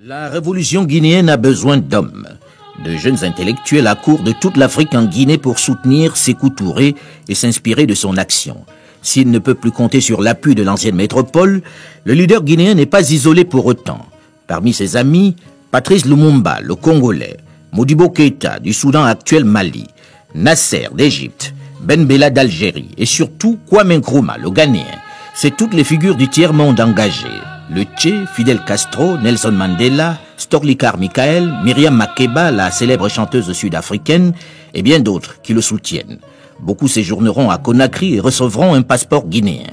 La révolution guinéenne a besoin d'hommes, de jeunes intellectuels à court de toute l'Afrique en Guinée pour soutenir Sékou Touré et s'inspirer de son action. S'il ne peut plus compter sur l'appui de l'ancienne métropole, le leader guinéen n'est pas isolé pour autant. Parmi ses amis, Patrice Lumumba, le Congolais, Modibo Keïta du Soudan actuel Mali, Nasser d'Égypte, Ben Bella d'Algérie et surtout Kwame Nkrumah, le Ghanéen. C'est toutes les figures du tiers-monde engagées. Le Tché, Fidel Castro, Nelson Mandela, Storlikar Michael, Myriam Makeba, la célèbre chanteuse sud-africaine, et bien d'autres qui le soutiennent. Beaucoup séjourneront à Conakry et recevront un passeport guinéen.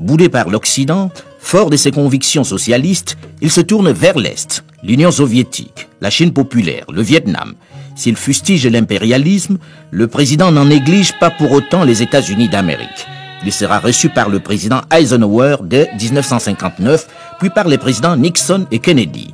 Boudé par l'Occident, fort de ses convictions socialistes, il se tourne vers l'Est, l'Union soviétique, la Chine populaire, le Vietnam. S'il fustige l'impérialisme, le président n'en néglige pas pour autant les États-Unis d'Amérique. Il sera reçu par le président Eisenhower dès 1959, puis par les présidents Nixon et Kennedy.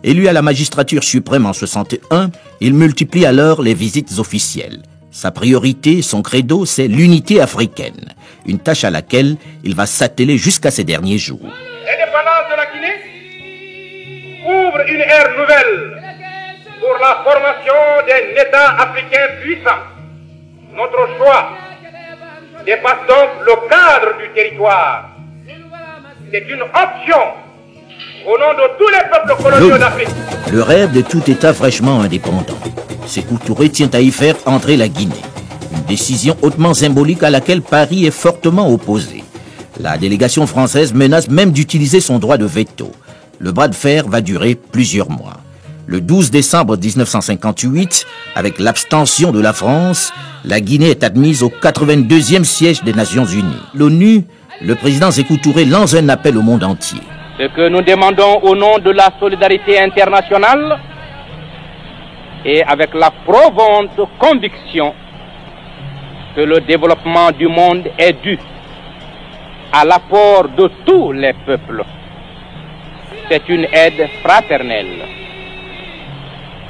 Élu à la magistrature suprême en 1961, il multiplie alors les visites officielles. Sa priorité, son credo, c'est l'unité africaine, une tâche à laquelle il va s'atteler jusqu'à ses derniers jours. L'indépendance de la Guinée ouvre une ère nouvelle pour la formation d'un État africain puissant. Notre choix dépasse donc le cadre du territoire. C'est une option au nom de tous les peuples coloniaux d'Afrique. Le rêve de tout État fraîchement indépendant. Sékou Touré tient à y faire entrer la Guinée. Une décision hautement symbolique à laquelle Paris est fortement opposé. La délégation française menace même d'utiliser son droit de veto. Le bras de fer va durer plusieurs mois. Le 12 décembre 1958, avec l'abstention de la France, la Guinée est admise au 82e siège des Nations Unies. L'ONU, le président Sékou Touré lance un appel au monde entier. Ce que nous demandons au nom de la solidarité internationale et avec la profonde conviction que le développement du monde est dû à l'apport de tous les peuples. C'est une aide fraternelle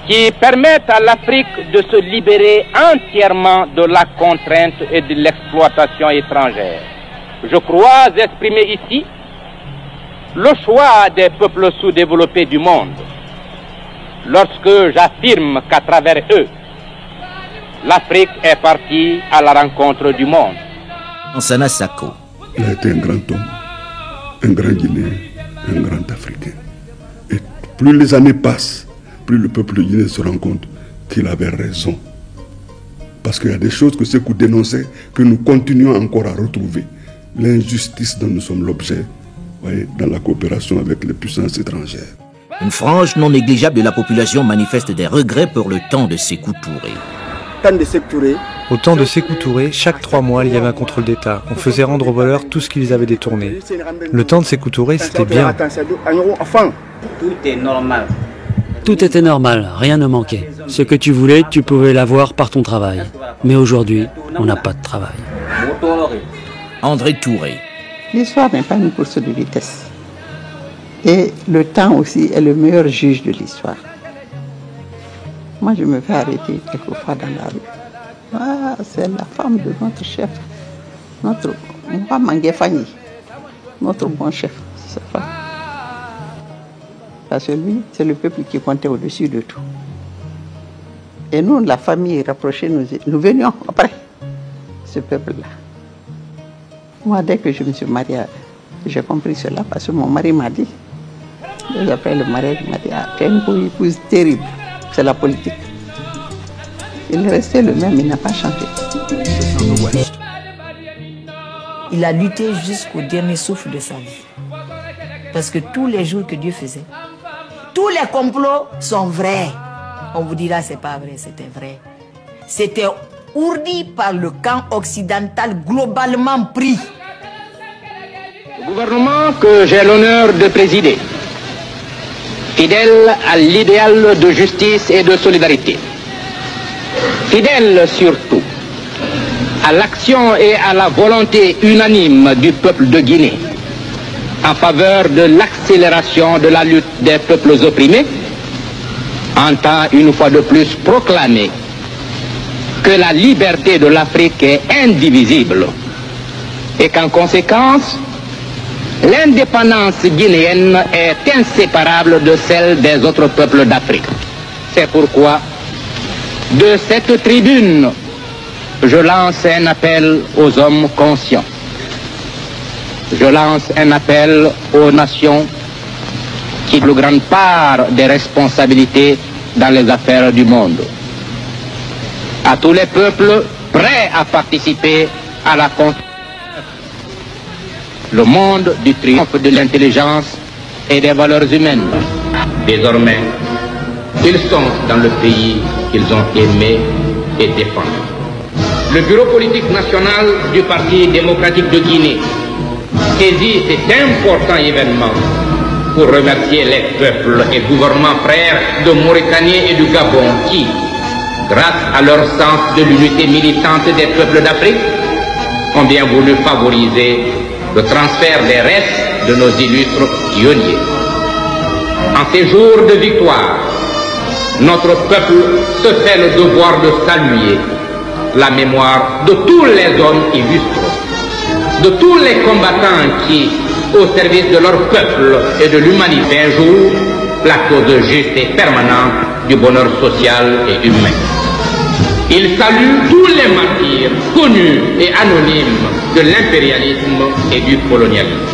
qui permette à l'Afrique de se libérer entièrement de la contrainte et de l'exploitation étrangère. Je crois exprimer ici le choix des peuples sous-développés du monde lorsque j'affirme qu'à travers eux, l'Afrique est partie à la rencontre du monde. Lansana Sako. Il a été un grand homme, un grand Guinéen, un grand Africain. Et plus les années passent, plus le peuple guinéen se rend compte qu'il avait raison. Parce qu'il y a des choses que Sékou dénonçait que nous continuons encore à retrouver. L'injustice dont nous sommes l'objet, dans la coopération avec les puissances étrangères. Une frange non négligeable de la population manifeste des regrets pour le temps de Sékou Touré. Au temps de Sékou Touré, chaque 3 mois, il y avait un contrôle d'État. On faisait rendre aux voleurs tout ce qu'ils avaient détourné. Le temps de Sékou Touré, c'était bien. Tout est normal. Tout était normal, rien ne manquait. Ce que tu voulais, tu pouvais l'avoir par ton travail. Mais aujourd'hui, on n'a pas de travail. André Touré. L'histoire n'est pas une course de vitesse. Et le temps aussi est le meilleur juge de l'histoire. Moi, je me fais arrêter quelquefois dans la rue. Ah, c'est la femme de notre chef, notre Mangefani, notre bon chef. C'est ça. Parce que lui, c'est le peuple qui comptait au-dessus de tout. Et nous, la famille rapprochée, nous venions après ce peuple-là. Moi, dès que je me suis mariée, j'ai compris cela parce que mon mari m'a dit, après le mariage, il m'a dit, ah, tu es une épouse terrible, c'est la politique. Il est resté le même, il n'a pas changé. Il a lutté jusqu'au dernier souffle de sa vie. Parce que tous les jours que Dieu faisait, tous les complots sont vrais. On vous dira, c'est pas vrai, c'était vrai. C'était ourdi par le camp occidental globalement pris. Le gouvernement que j'ai l'honneur de présider, fidèle à l'idéal de justice et de solidarité, fidèle surtout à l'action et à la volonté unanime du peuple de Guinée en faveur de l'accélération de la lutte des peuples opprimés, entend une fois de plus proclamer que la liberté de l'Afrique est indivisible et qu'en conséquence, L'indépendance guinéenne est inséparable de celle des autres peuples d'Afrique. C'est pourquoi, de cette tribune, je lance un appel aux hommes conscients. Je lance un appel aux nations qui ont une grande part des responsabilités dans les affaires du monde. À tous les peuples prêts à participer à la construction. Le monde du triomphe de l'intelligence et des valeurs humaines. Désormais, ils sont dans le pays qu'ils ont aimé et défendu. Le bureau politique national du Parti démocratique de Guinée saisit cet important événement pour remercier les peuples et gouvernements frères de Mauritanie et du Gabon qui, grâce à leur sens de l'unité militante des peuples d'Afrique, ont bien voulu favoriser le transfert des restes de nos illustres pionniers. En ces jours de victoire, notre peuple se fait le devoir de saluer la mémoire de tous les hommes illustres, de tous les combattants qui, au service de leur peuple et de l'humanité, jouent la cause juste et permanente du bonheur social et humain. Il salue tous les martyrs connus et anonymes de l'impérialisme et du colonialisme.